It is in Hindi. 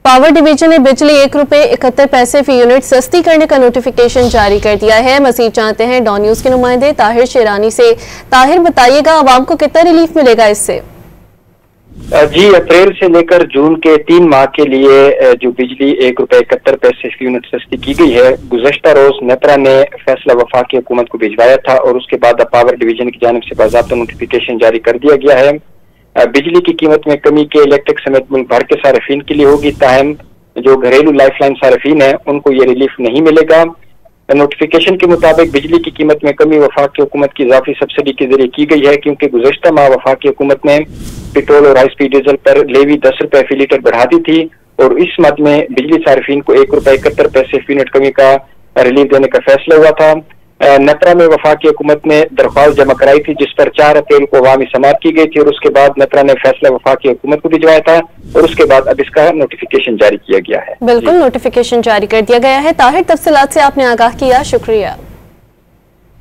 पावर डिवीजन ने बिजली ₹1.71 फी यूनिट सस्ती करने का नोटिफिकेशन जारी कर दिया है। मजीद जानते हैं डॉन न्यूज के नुमाइंदे ताहिर शेरानी से। ताहिर, बताइएगा आवाम को कितना रिलीफ मिलेगा इससे? जी, अप्रैल से लेकर जून के 3 माह के लिए जो बिजली ₹1.71 फी यूनिट सस्ती की गई है, गुज़श्ता रोज नेत्रा ने फैसला वफाकी हुकूमत को भिजवाया था और उसके बाद पावर डिवीजन की जानिब से बाज़ाब्ता नोटिफिकेशन जारी कर दिया गया है। बिजली की कीमत में कमी के इलेक्ट्रिक समेत मुल्क भर के सार्फिन के लिए होगी, ताहम जो घरेलू लाइफलाइन सार्फिन है उनको ये रिलीफ नहीं मिलेगा। नोटिफिकेशन के मुताबिक बिजली की कीमत में कमी वफाकी हुकूमत की इजाफी सब्सिडी के जरिए की गई है, क्योंकि गुज़श्ता माह वफाकी हुकूमत ने पेट्रोल और हाई स्पीड डीजल पर लेवी ₹10 फी लीटर बढ़ा दी थी और इस मद में बिजली सार्फिन को ₹1.71 फी यूनिट कमी का रिलीफ देने का फैसला हुआ था। नेत्रा में वफाकी हुकूमत ने दरख्वास्त जमा कराई थी, जिस पर 4 अप्रैल को अवामी समाअत की गई थी और उसके बाद नेत्रा ने फैसला वफाकी हुकूमत को भिजवाया था और उसके बाद अब इसका नोटिफिकेशन जारी किया गया है। बिल्कुल, नोटिफिकेशन जारी कर दिया गया है। ताहिर, तफसीलात से आपने आगाह किया, शुक्रिया।